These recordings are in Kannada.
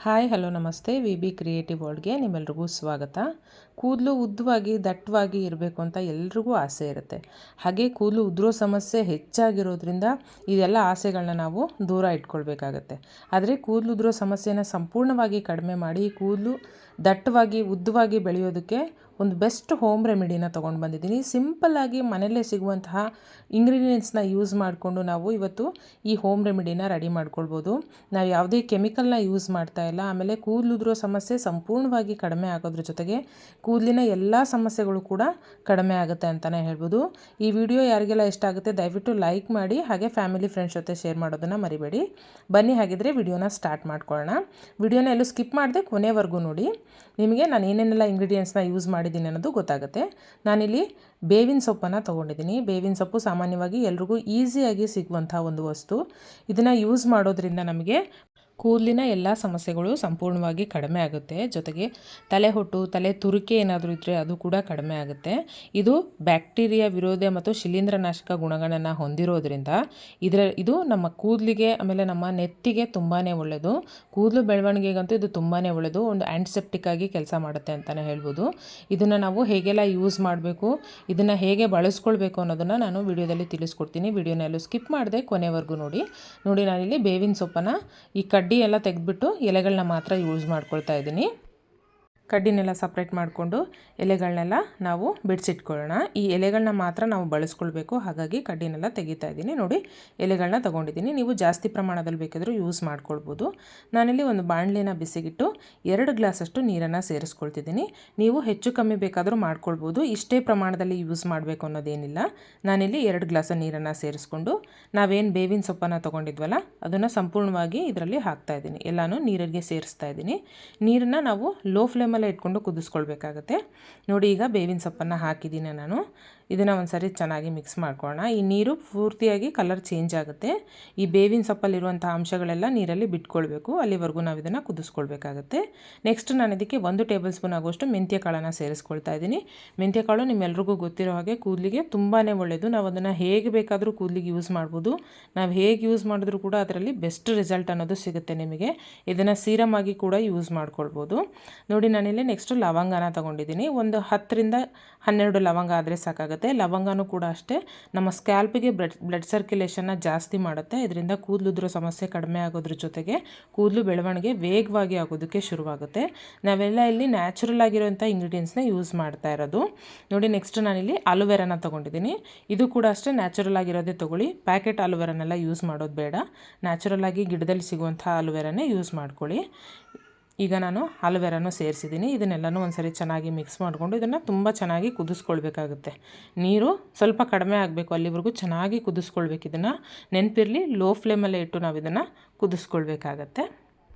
ಹಾಯ್ ಹಲೋ ನಮಸ್ತೆ ವಿ ಬಿ ಕ್ರಿಯೇಟಿವ್ ವರ್ಲ್ಡ್ಗೆ ನಿಮ್ಮೆಲ್ರಿಗೂ ಸ್ವಾಗತ. ಕೂದಲು ಉದ್ದವಾಗಿ ದಟ್ಟವಾಗಿ ಇರಬೇಕು ಅಂತ ಎಲ್ರಿಗೂ ಆಸೆ ಇರುತ್ತೆ. ಹಾಗೆ ಕೂದಲು ಉದುರೋ ಸಮಸ್ಯೆ ಹೆಚ್ಚಾಗಿರೋದ್ರಿಂದ ಇದೆಲ್ಲ ಆಸೆಗಳನ್ನ ನಾವು ದೂರ ಇಟ್ಕೊಳ್ಬೇಕಾಗತ್ತೆ. ಆದರೆ ಕೂದಲು ಉದುರೋ ಸಮಸ್ಯೆನ ಸಂಪೂರ್ಣವಾಗಿ ಕಡಿಮೆ ಮಾಡಿ ಕೂದಲು ದಟ್ಟವಾಗಿ ಉದ್ದವಾಗಿ ಬೆಳೆಯೋದಕ್ಕೆ ಒಂದು ಬೆಸ್ಟ್ ಹೋಮ್ ರೆಮಿಡಿನ ತೊಗೊಂಡು ಬಂದಿದ್ದೀನಿ. ಸಿಂಪಲ್ಲಾಗಿ ಮನೆಯಲ್ಲೇ ಸಿಗುವಂತಹ ಇಂಗ್ರೀಡಿಯೆಂಟ್ಸ್ನ ಯೂಸ್ ಮಾಡಿಕೊಂಡು ನಾವು ಇವತ್ತು ಈ ಹೋಮ್ ರೆಮಿಡಿನ ರೆಡಿ ಮಾಡ್ಕೊಳ್ಬೋದು. ನಾವು ಯಾವುದೇ ಕೆಮಿಕಲ್ನ ಯೂಸ್ ಮಾಡ್ತಾ ಇಲ್ಲ. ಆಮೇಲೆ ಕೂದಲು ಉದುರೋ ಸಮಸ್ಯೆ ಸಂಪೂರ್ಣವಾಗಿ ಕಡಿಮೆ ಆಗೋದ್ರ ಜೊತೆಗೆ ಕೂದಲಿನ ಎಲ್ಲ ಸಮಸ್ಯೆಗಳು ಕೂಡ ಕಡಿಮೆ ಆಗುತ್ತೆ ಅಂತಲೇ ಹೇಳ್ಬೋದು. ಈ ವಿಡಿಯೋ ಯಾರಿಗೆಲ್ಲ ಇಷ್ಟ ಆಗುತ್ತೆ ದಯವಿಟ್ಟು ಲೈಕ್ ಮಾಡಿ, ಹಾಗೆ ಫ್ಯಾಮಿಲಿ ಫ್ರೆಂಡ್ಸ್ ಜೊತೆ ಶೇರ್ ಮಾಡೋದನ್ನು ಮರಿಬೇಡಿ. ಬನ್ನಿ ಹಾಗಿದ್ರೆ ವಿಡಿಯೋನ ಸ್ಟಾರ್ಟ್ ಮಾಡ್ಕೊಳ್ಳೋಣ. ವಿಡಿಯೋನ ಎಲ್ಲೂ ಸ್ಕಿಪ್ ಮಾಡದೆ ಕೊನೆವರೆಗೂ ನೋಡಿ. ನಿಮಗೆ ನಾನು ಏನೇನೆಲ್ಲ ಇಂಗ್ರೀಡಿಯೆಂಟ್ಸ್ನ ಯೂಸ್ ಮಾಡಿದ್ದೀನಿ ಅನ್ನೋದು ಗೊತ್ತಾಗುತ್ತೆ. ನಾನಿಲ್ಲಿ ಬೇವಿನ ಸೊಪ್ಪನ್ನು ತೊಗೊಂಡಿದ್ದೀನಿ. ಬೇವಿನ ಸೊಪ್ಪು ಸಾಮಾನ್ಯವಾಗಿ ಎಲ್ರಿಗೂ ಈಸಿಯಾಗಿ ಸಿಗುವಂಥ ಒಂದು ವಸ್ತು. ಇದನ್ನು ಯೂಸ್ ಮಾಡೋದ್ರಿಂದ ನಮಗೆ ಕೂದಲಿನ ಎಲ್ಲ ಸಮಸ್ಯೆಗಳು ಸಂಪೂರ್ಣವಾಗಿ ಕಡಿಮೆ ಆಗುತ್ತೆ. ಜೊತೆಗೆ ತಲೆ ಹೊಟ್ಟು, ತಲೆ ತುರಿಕೆ ಏನಾದರೂ ಇದ್ದರೆ ಅದು ಕೂಡ ಕಡಿಮೆ ಆಗುತ್ತೆ. ಇದು ಬ್ಯಾಕ್ಟೀರಿಯಾ ವಿರೋಧ ಮತ್ತು ಶಿಲೀಂಧ್ರನಾಶಕ ಗುಣಗಳನ್ನು ಹೊಂದಿರೋದ್ರಿಂದ ಇದು ನಮ್ಮ ಕೂದಲಿಗೆ ಆಮೇಲೆ ನಮ್ಮ ನೆತ್ತಿಗೆ ತುಂಬಾ ಒಳ್ಳೆಯದು. ಕೂದಲು ಬೆಳವಣಿಗೆಗಂತೂ ಇದು ತುಂಬಾ ಒಳ್ಳೆಯದು. ಒಂದು ಆ್ಯಂಟಿಸೆಪ್ಟಿಕ್ ಆಗಿ ಕೆಲಸ ಮಾಡುತ್ತೆ ಅಂತಲೇ ಹೇಳ್ಬೋದು. ಇದನ್ನು ನಾವು ಹೇಗೆಲ್ಲ ಯೂಸ್ ಮಾಡಬೇಕು, ಇದನ್ನು ಹೇಗೆ ಬಳಸ್ಕೊಳ್ಬೇಕು ಅನ್ನೋದನ್ನು ನಾನು ವಿಡಿಯೋದಲ್ಲಿ ತಿಳಿಸ್ಕೊಡ್ತೀನಿ. ವಿಡಿಯೋನ ಎಲ್ಲೂ ಸ್ಕಿಪ್ ಮಾಡದೆ ಕೊನೆವರೆಗೂ ನೋಡಿ. ನಾನಿಲ್ಲಿ ಬೇವಿನ ಸೊಪ್ಪನ್ನು ಈ ಕಡ್ಡಿ ಎಲ್ಲ ತೆಗೆದ್ಬಿಟ್ಟು ಎಲೆಗಳನ್ನ ಮಾತ್ರ ಯೂಸ್ ಮಾಡ್ಕೊಳ್ತಾ ಇದ್ದೀನಿ. ಕಡ್ಡಿನೆಲ್ಲ ಸಪ್ರೇಟ್ ಮಾಡಿಕೊಂಡು ಎಲೆಗಳನ್ನೆಲ್ಲ ನಾವು ಬಿಡಿಸಿಟ್ಕೊಳ್ಳೋಣ. ಈ ಎಲೆಗಳನ್ನ ಮಾತ್ರ ನಾವು ಬಳಸ್ಕೊಳ್ಬೇಕು. ಹಾಗಾಗಿ ಕಡ್ಡಿನೆಲ್ಲ ತೆಗಿತಾ ಇದ್ದೀನಿ. ನೋಡಿ, ಎಲೆಗಳನ್ನ ತೊಗೊಂಡಿದ್ದೀನಿ. ನೀವು ಜಾಸ್ತಿ ಪ್ರಮಾಣದಲ್ಲಿ ಬೇಕಾದರೂ ಯೂಸ್ ಮಾಡ್ಕೊಳ್ಬೋದು. ನಾನಿಲ್ಲಿ ಒಂದು ಬಾಣಲೆನ ಬಿಸಿಗಿಟ್ಟು 2 ಗ್ಲಾಸಷ್ಟು ನೀರನ್ನು ಸೇರಿಸ್ಕೊಳ್ತಿದ್ದೀನಿ. ನೀವು ಹೆಚ್ಚು ಕಮ್ಮಿ ಬೇಕಾದರೂ ಮಾಡ್ಕೊಳ್ಬೋದು. ಇಷ್ಟೇ ಪ್ರಮಾಣದಲ್ಲಿ ಯೂಸ್ ಮಾಡಬೇಕು ಅನ್ನೋದೇನಿಲ್ಲ. ನಾನಿಲ್ಲಿ 2 ಗ್ಲಾಸ್ ನೀರನ್ನು ಸೇರಿಸ್ಕೊಂಡು ನಾವೇನು ಬೇವಿನ ಸೊಪ್ಪನ್ನು ತೊಗೊಂಡಿದ್ವಲ್ಲ ಅದನ್ನು ಸಂಪೂರ್ಣವಾಗಿ ಇದರಲ್ಲಿ ಹಾಕ್ತಾ ಇದ್ದೀನಿ. ಎಲ್ಲನೂ ನೀರಿಗೆ ಸೇರಿಸ್ತಾ ಇದ್ದೀನಿ. ನೀರನ್ನು ನಾವು ಲೋ ಫ್ಲೇಮಲ್ಲಿ ಇಟ್ಕೊಂಡು ಕುದಿಸ್ಕೊಳ್ಬೇಕಾಗತ್ತೆ. ನೋಡಿ, ಈಗ ಬೇವಿನ ಸೊಪ್ಪನ್ನು ಹಾಕಿದ್ದೀನಿ ನಾನು. ಇದನ್ನು ಒಂದು ಸರಿ ಚೆನ್ನಾಗಿ ಮಿಕ್ಸ್ ಮಾಡ್ಕೊಳ್ಳೋಣ. ಈ ನೀರು ಪೂರ್ತಿಯಾಗಿ ಕಲರ್ ಚೇಂಜ್ ಆಗುತ್ತೆ. ಈ ಬೇವಿನ ಸೊಪ್ಪಲ್ಲಿರುವಂಥ ಅಂಶಗಳೆಲ್ಲ ನೀರಲ್ಲಿ ಬಿಟ್ಕೊಳ್ಬೇಕು. ಅಲ್ಲಿವರೆಗೂ ನಾವು ಇದನ್ನು ಕುದಿಸ್ಕೊಳ್ಬೇಕಾಗತ್ತೆ. ನೆಕ್ಸ್ಟ್ ನಾನು ಇದಕ್ಕೆ 1 ಟೇಬಲ್ ಸ್ಪೂನ್ ಆಗುವಷ್ಟು ಮೆಂತ್ಯ ಕಾಳನ್ನು ಸೇರಿಸ್ಕೊಳ್ತಾ ಇದ್ದೀನಿ. ಮೆಂತ್ಯ ಕಾಳು ನಿಮ್ಮೆಲ್ರಿಗೂ ಗೊತ್ತಿರೋ ಹಾಗೆ ಕೂದಲಿಗೆ ತುಂಬಾ ಒಳ್ಳೆಯದು. ನಾವು ಅದನ್ನು ಹೇಗೆ ಬೇಕಾದರೂ ಕೂದಲಿಗೆ ಯೂಸ್ ಮಾಡ್ಬೋದು. ನಾವು ಹೇಗೆ ಯೂಸ್ ಮಾಡಿದ್ರೂ ಕೂಡ ಅದರಲ್ಲಿ ಬೆಸ್ಟ್ ರಿಸಲ್ಟ್ ಅನ್ನೋದು ಸಿಗುತ್ತೆ ನಿಮಗೆ. ಇದನ್ನು ಸೀರಮ್ ಆಗಿ ಕೂಡ ಯೂಸ್ ಮಾಡ್ಕೊಳ್ಬೋದು. ನೋಡಿ, ನಾನಿಲ್ಲಿ ನೆಕ್ಸ್ಟು ಲವಂಗನ ತೊಗೊಂಡಿದ್ದೀನಿ. ಒಂದು 10 ರಿಂದ 12 ಲವಂಗ ಆದರೆ ಸಾಕಾಗುತ್ತೆ. ಲವಂಗನೂ ಕೂಡ ಅಷ್ಟೇ ನಮ್ಮ ಸ್ಕ್ಯಾಲ್ಪಿಗೆ ಬ್ಲಡ್ ಸರ್ಕ್ಯುಲೇಷನ್ನ ಜಾಸ್ತಿ ಮಾಡುತ್ತೆ. ಇದರಿಂದ ಕೂದಲು ಉದುರೋ ಸಮಸ್ಯೆ ಕಡಿಮೆ ಆಗೋದ್ರ ಜೊತೆಗೆ ಕೂದಲು ಬೆಳವಣಿಗೆ ವೇಗವಾಗಿ ಆಗೋದಕ್ಕೆ ಶುರುವಾಗುತ್ತೆ. ನಾವೆಲ್ಲ ಇಲ್ಲಿ ನ್ಯಾಚುರಲ್ ಆಗಿರೋಂಥ ಇಂಗ್ರೀಡಿಯೆಂಟ್ಸ್ನ ಯೂಸ್ ಮಾಡ್ತಾ ಇರೋದು. ನೋಡಿ, ನೆಕ್ಸ್ಟ್ ನಾನಿಲ್ಲಿ ಆಲೋವೆರಾನ ತೊಗೊಂಡಿದ್ದೀನಿ. ಇದು ಕೂಡ ಅಷ್ಟೇ ನ್ಯಾಚುರಲ್ ಆಗಿರೋದೇ ತೊಗೊಳ್ಳಿ. ಪ್ಯಾಕೆಟ್ ಆಲೋವೆರಾನೆಲ್ಲ ಯೂಸ್ ಮಾಡೋದು ಬೇಡ. ನ್ಯಾಚುರಲ್ ಆಗಿ ಗಿಡದಲ್ಲಿ ಸಿಗುವಂಥ ಆಲೋವೆರಾನೇ ಯೂಸ್ ಮಾಡ್ಕೊಳ್ಳಿ. ಈಗ ನಾನು ಆಲೋವೆರಾನು ಸೇರಿಸಿದ್ದೀನಿ. ಇದನ್ನೆಲ್ಲನೂ ಒಂದು ಸರಿ ಚೆನ್ನಾಗಿ ಮಿಕ್ಸ್ ಮಾಡಿಕೊಂಡು ಇದನ್ನು ತುಂಬ ಚೆನ್ನಾಗಿ ಕುದಿಸ್ಕೊಳ್ಬೇಕಾಗುತ್ತೆ. ನೀರು ಸ್ವಲ್ಪ ಕಡಿಮೆ ಆಗಬೇಕು, ಅಲ್ಲಿವರೆಗೂ ಚೆನ್ನಾಗಿ ಕುದಿಸ್ಕೊಳ್ಬೇಕು. ಇದನ್ನು ನೆನಪಿರಲಿ, ಲೋ ಫ್ಲೇಮಲ್ಲೇ ಇಟ್ಟು ನಾವು ಇದನ್ನು ಕುದಿಸ್ಕೊಳ್ಬೇಕಾಗತ್ತೆ.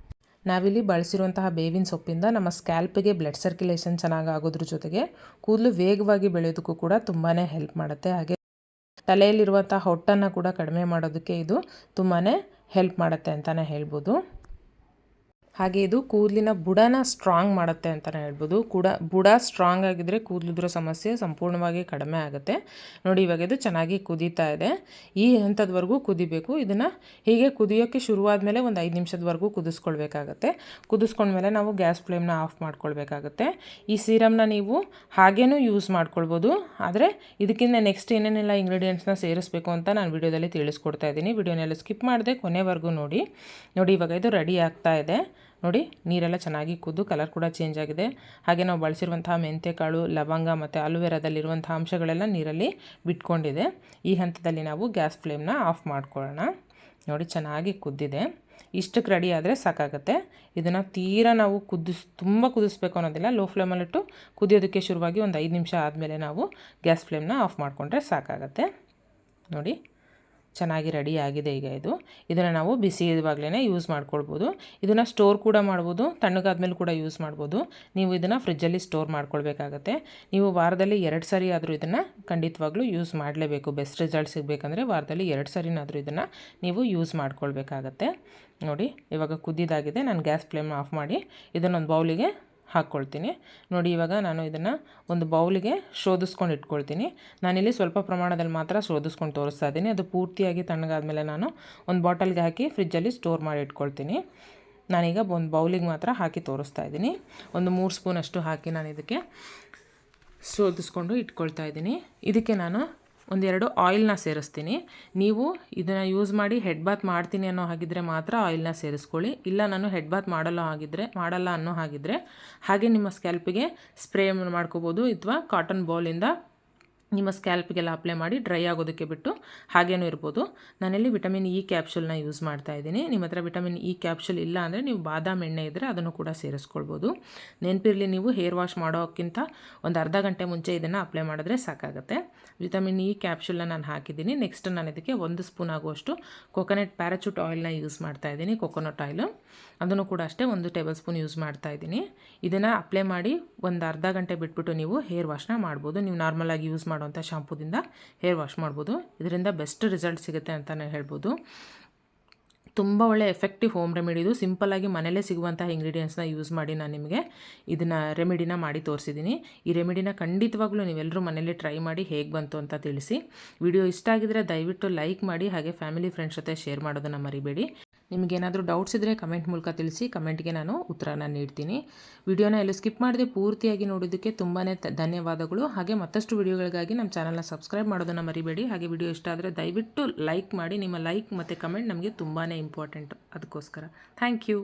ನಾವಿಲ್ಲಿ ಬಳಸಿರುವಂತಹ ಬೇವಿನ ಸೊಪ್ಪಿಂದ ನಮ್ಮ ಸ್ಕ್ಯಾಲ್ಪಿಗೆ ಬ್ಲಡ್ ಸರ್ಕ್ಯುಲೇಷನ್ ಚೆನ್ನಾಗಿ ಆಗೋದ್ರ ಜೊತೆಗೆ ಕೂದಲು ವೇಗವಾಗಿ ಬೆಳೆಯೋದಕ್ಕೂ ಕೂಡ ತುಂಬಾ ಹೆಲ್ಪ್ ಮಾಡುತ್ತೆ. ಹಾಗೆ ತಲೆಯಲ್ಲಿರುವಂಥ ಹೊಟ್ಟನ್ನು ಕೂಡ ಕಡಿಮೆ ಮಾಡೋದಕ್ಕೆ ಇದು ತುಂಬಾ ಹೆಲ್ಪ್ ಮಾಡುತ್ತೆ ಅಂತಲೇ ಹೇಳ್ಬೋದು. ಹಾಗೆ ಇದು ಕೂದಲಿನ ಬುಡನ ಸ್ಟ್ರಾಂಗ್ ಮಾಡುತ್ತೆ ಅಂತಲೇ ಹೇಳ್ಬೋದು. ಬುಡ ಸ್ಟ್ರಾಂಗ್ ಆಗಿದ್ದರೆ ಕೂದಲುದ್ರೋ ಸಮಸ್ಯೆ ಸಂಪೂರ್ಣವಾಗಿ ಕಡಿಮೆ ಆಗುತ್ತೆ. ನೋಡಿ, ಇವಾಗ ಇದು ಚೆನ್ನಾಗಿ ಕುದೀತಾ ಇದೆ. ಈ ಹಂತದವರೆಗೂ ಕುದಿಬೇಕು. ಇದನ್ನು ಹೀಗೆ ಕುದಿಯೋಕ್ಕೆ ಶುರುವಾದ ಮೇಲೆ ಒಂದು 5 ನಿಮಿಷದವರೆಗೂ ಕುದಿಸ್ಕೊಳ್ಬೇಕಾಗತ್ತೆ. ಕುದಿಸ್ಕೊಂಡ್ಮೇಲೆ ನಾವು ಗ್ಯಾಸ್ ಫ್ಲೇಮ್ನ ಆಫ್ ಮಾಡ್ಕೊಳ್ಬೇಕಾಗತ್ತೆ. ಈ ಸೀರಮ್ನ ನೀವು ಹಾಗೇನೂ ಯೂಸ್ ಮಾಡ್ಕೊಳ್ಬೋದು. ಆದರೆ ಇದಕ್ಕಿಂತ ನೆಕ್ಸ್ಟ್ ಏನೇನೆಲ್ಲ ಇಂಗ್ರೀಡಿಯೆಂಟ್ಸ್ನ ಸೇರಿಸಬೇಕು ಅಂತ ನಾನು ವಿಡಿಯೋದಲ್ಲಿ ತಿಳಿಸ್ಕೊಡ್ತಾ ಇದ್ದೀನಿ. ವಿಡಿಯೋನೆಲ್ಲ ಸ್ಕಿಪ್ ಮಾಡದೆ ಕೊನೆವರೆಗೂ ನೋಡಿ. ಇವಾಗ ಇದು ರೆಡಿ ಆಗ್ತಾ ಇದೆ. ನೋಡಿ, ನೀರೆಲ್ಲ ಚೆನ್ನಾಗಿ ಕುದ್ದು ಕಲರ್ ಕೂಡ ಚೇಂಜ್ ಆಗಿದೆ. ಹಾಗೆ ನಾವು ಬಳಸಿರುವಂತಹ ಮೆಂತ್ಯಕಾಳು, ಲವಂಗ ಮತ್ತು ಆಲೋವೆರಾದಲ್ಲಿರುವಂಥ ಅಂಶಗಳೆಲ್ಲ ನೀರಲ್ಲಿ ಬಿಟ್ಕೊಂಡಿದೆ. ಈ ಹಂತದಲ್ಲಿ ನಾವು ಗ್ಯಾಸ್ ಫ್ಲೇಮ್ನ ಆಫ್ ಮಾಡ್ಕೊಳ್ಳೋಣ. ನೋಡಿ, ಚೆನ್ನಾಗಿ ಕುದ್ದಿದೆ. ಇಷ್ಟಕ್ಕೆ ರೆಡಿ ಆದರೆ ಸಾಕಾಗುತ್ತೆ. ಇದನ್ನು ತೀರಾ ನಾವು ತುಂಬ ಕುದಿಸ್ಬೇಕು ಅನ್ನೋದಿಲ್ಲ. ಲೋ ಫ್ಲೇಮಲ್ಲಿಟ್ಟು ಕುದಿಯೋದಕ್ಕೆ ಶುರುವಾಗಿ ಒಂದು 5 ನಿಮಿಷ ಆದಮೇಲೆ ನಾವು ಗ್ಯಾಸ್ ಫ್ಲೇಮ್ನ ಆಫ್ ಮಾಡಿಕೊಂಡ್ರೆ ಸಾಕಾಗುತ್ತೆ. ನೋಡಿ, ಚೆನ್ನಾಗಿ ರೆಡಿ ಆಗಿದೆ. ಈಗ ಇದನ್ನು ನಾವು ಬಿಸಿ ಇರುವಾಗಲೇ ಯೂಸ್ ಮಾಡ್ಕೊಳ್ಬೋದು. ಇದನ್ನು ಸ್ಟೋರ್ ಕೂಡ ಮಾಡ್ಬೋದು, ತಣ್ಣಗಾದ್ಮೇಲೆ ಕೂಡ ಯೂಸ್ ಮಾಡ್ಬೋದು. ನೀವು ಇದನ್ನು ಫ್ರಿಜ್ಜಲ್ಲಿ ಸ್ಟೋರ್ ಮಾಡ್ಕೊಳ್ಬೇಕಾಗತ್ತೆ. ನೀವು ವಾರದಲ್ಲಿ 2 ಸರಿ ಆದರೂ ಇದನ್ನು ಖಂಡಿತವಾಗ್ಲೂ ಯೂಸ್ ಮಾಡಲೇಬೇಕು. ಬೆಸ್ಟ್ ರಿಸಲ್ಟ್ ಸಿಗಬೇಕಂದ್ರೆ ವಾರದಲ್ಲಿ 2 ಸರಿನಾದರೂ ಇದನ್ನು ನೀವು ಯೂಸ್ ಮಾಡ್ಕೊಳ್ಬೇಕಾಗತ್ತೆ. ನೋಡಿ, ಇವಾಗ ಕುದ್ದಿದ್ದಾಗಿದೆ. ನಾನು ಗ್ಯಾಸ್ ಫ್ಲೇಮ್ನ ಆಫ್ ಮಾಡಿ ಇದನ್ನೊಂದು ಬೌಲಿಗೆ ಹಾಕ್ಕೊಳ್ತೀನಿ. ನೋಡಿ, ಇವಾಗ ನಾನು ಇದನ್ನು ಒಂದು ಬೌಲಿಗೆ ಶೋಧಿಸ್ಕೊಂಡು ಇಟ್ಕೊಳ್ತೀನಿ. ನಾನಿಲ್ಲಿ ಸ್ವಲ್ಪ ಪ್ರಮಾಣದಲ್ಲಿ ಮಾತ್ರ ಶೋಧಿಸ್ಕೊಂಡು ತೋರಿಸ್ತಾ ಇದ್ದೀನಿ. ಅದು ಪೂರ್ತಿಯಾಗಿ ತಣ್ಣಗಾದ್ಮೇಲೆ ನಾನು ಒಂದು ಬಾಟಲ್ಗೆ ಹಾಕಿ ಫ್ರಿಜ್ಜಲ್ಲಿ ಸ್ಟೋರ್ ಮಾಡಿ ಇಟ್ಕೊಳ್ತೀನಿ. ನಾನೀಗ ಒಂದು ಬೌಲಿಗೆ ಮಾತ್ರ ಹಾಕಿ ತೋರಿಸ್ತಾ ಇದ್ದೀನಿ. ಒಂದು 3 ಸ್ಪೂನಷ್ಟು ಹಾಕಿ ನಾನು ಇದಕ್ಕೆ ಶೋಧಿಸ್ಕೊಂಡು ಇಟ್ಕೊಳ್ತಾ ಇದ್ದೀನಿ. ಇದಕ್ಕೆ ನಾನು 1-2 ಆಯಿಲ್ನ ಸೇರಿಸ್ತೀನಿ. ನೀವು ಇದನ್ನು ಯೂಸ್ ಮಾಡಿ ಹೆಡ್ ಬಾತ್ ಮಾಡ್ತೀನಿ ಅನ್ನೋ ಹಾಗಿದ್ರೆ ಮಾತ್ರ ಆಯಿಲ್ನ ಸೇರಿಸ್ಕೊಳ್ಳಿ. ಇಲ್ಲ ನಾನು ಹೆಡ್ ಬಾತ್ ಮಾಡಲ್ಲ ಅನ್ನೋ ಹಾಗಿದ್ರೆ ಹಾಗೆ ನಿಮ್ಮ ಸ್ಕ್ಯಾಲ್ಪಿಗೆ ಸ್ಪ್ರೇ ಮಾಡ್ಕೋಬೋದು, ಅಥವಾ ಕಾಟನ್ ಬಾಲಿಂದ ನಿಮ್ಮ ಸ್ಕ್ಯಾಲ್ಪಿಗೆಲ್ಲ ಅಪ್ಲೈ ಮಾಡಿ ಡ್ರೈ ಆಗೋದಕ್ಕೆ ಬಿಟ್ಟು ಹಾಗೇನೂ ಇರ್ಬೋದು. ನಾನಿಲ್ಲಿ ವಿಟಮಿನ್ ಇ ಕ್ಯಾಪ್ಸೂಲ್ನ ಯೂಸ್ ಮಾಡ್ತಾ ಇದ್ದೀನಿ. ನಿಮ್ಮ ಹತ್ರ ವಿಟಮಿನ್ ಇ ಕ್ಯಾಪ್ಸೂಲ್ ಇಲ್ಲ ಅಂದರೆ ನೀವು ಬಾದಾಮ್ ಎಣ್ಣೆ ಇದ್ದರೆ ಅದನ್ನು ಕೂಡ ಸೇರಿಸ್ಕೊಳ್ಬೋದು. ನೆನಪಿರಲಿ, ನೀವು ಹೇರ್ ವಾಶ್ ಮಾಡೋಕ್ಕಿಂತ ಒಂದು ಅರ್ಧ ಗಂಟೆ ಮುಂಚೆ ಇದನ್ನು ಅಪ್ಲೈ ಮಾಡಿದ್ರೆ ಸಾಕಾಗುತ್ತೆ. ವಿಟಮಿನ್ ಇ ಕ್ಯಾಪ್ಸೂಲ್ನ ನಾನು ಹಾಕಿದ್ದೀನಿ. ನೆಕ್ಸ್ಟ್ ನಾನು ಇದಕ್ಕೆ 1 ಸ್ಪೂನ್ ಆಗುವಷ್ಟು ಕೋಕೋನಟ್ ಪ್ಯಾರಾಚೂಟ್ ಆಯಿಲ್ನ ಯೂಸ್ ಮಾಡ್ತಾ ಇದ್ದೀನಿ. ಕೋಕೋನಟ್ ಆಯಿಲು ಅದನ್ನು ಕೂಡ ಅಷ್ಟೇ 1 ಟೇಬಲ್ ಸ್ಪೂನ್ ಯೂಸ್ ಮಾಡ್ತಾ ಇದ್ದೀನಿ. ಇದನ್ನು ಅಪ್ಲೈ ಮಾಡಿ ಒಂದು ಅರ್ಧ ಗಂಟೆ ಬಿಟ್ಬಿಟ್ಟು ನೀವು ಹೇರ್ ವಾಶ್ನ ಮಾಡ್ಬೋದು. ನೀವು ನಾರ್ಮಲಾಗಿ ಯೂಸ್ ಮಾಡುವಂಥ ಶಾಂಪೂದಿಂದ ಹೇರ್ ವಾಶ್ ಮಾಡ್ಬೋದು. ಇದರಿಂದ ಬೆಸ್ಟ್ ರಿಸಲ್ಟ್ ಸಿಗುತ್ತೆ ಅಂತಲೇ ಹೇಳ್ಬೋದು. ತುಂಬ ಒಳ್ಳೆ ಎಫೆಕ್ಟಿವ್ ಹೋಮ್ ರೆಮಿಡಿ ಇದು. ಸಿಂಪಲ್ಲಾಗಿ ಮನೇಲೇ ಸಿಗುವಂತಹ ಇಂಗ್ರೀಡಿಯೆಂಟ್ಸ್ನ ಯೂಸ್ ಮಾಡಿ ನಾನು ನಿಮಗೆ ಇದನ್ನು ರೆಮಿಡಿನ ಮಾಡಿ ತೋರಿಸಿದ್ದೀನಿ. ಈ ರೆಮಿಡಿನ ಖಂಡಿತವಾಗ್ಲೂ ನೀವೆಲ್ಲರೂ ಮನೇಲಿ ಟ್ರೈ ಮಾಡಿ ಹೇಗೆ ಬಂತು ಅಂತ ತಿಳಿಸಿ. ವಿಡಿಯೋ ಇಷ್ಟ ಆಗಿದರೆ ದಯವಿಟ್ಟು ಲೈಕ್ ಮಾಡಿ, ಹಾಗೆ ಫ್ಯಾಮಿಲಿ ಫ್ರೆಂಡ್ಸ್ ಜೊತೆ ಶೇರ್ ಮಾಡೋದನ್ನು ಮರಿಬೇಡಿ. ನಿಮಗೇನಾದರೂ ಡೌಟ್ಸ್ ಇದ್ದರೆ ಕಮೆಂಟ್ ಮೂಲಕ ತಿಳಿಸಿ, ಕಮೆಂಟ್ಗೆ ನಾನು ಉತ್ತರನ ನೀಡ್ತೀನಿ. ವಿಡಿಯೋನ ಎಲ್ಲೂ ಸ್ಕಿಪ್ ಮಾಡದೆ ಪೂರ್ತಿಯಾಗಿ ನೋಡೋದಕ್ಕೆ ತುಂಬಾ ಧನ್ಯವಾದಗಳು. ಹಾಗೆ ಮತ್ತಷ್ಟು ವಿಡಿಯೋಗಳಿಗಾಗಿ ನಮ್ಮ ಚಾನಲ್ನ ಸಬ್ಸ್ಕ್ರೈಬ್ ಮಾಡೋದನ್ನು ಮರಿಬೇಡಿ. ಹಾಗೆ ವಿಡಿಯೋ ಇಷ್ಟ ಆದರೆ ದಯವಿಟ್ಟು ಲೈಕ್ ಮಾಡಿ. ನಿಮ್ಮ ಲೈಕ್ ಮತ್ತು ಕಮೆಂಟ್ ನಮಗೆ ತುಂಬಾ ಇಂಪಾರ್ಟೆಂಟು. ಅದಕ್ಕೋಸ್ಕರ ಥ್ಯಾಂಕ್ ಯು.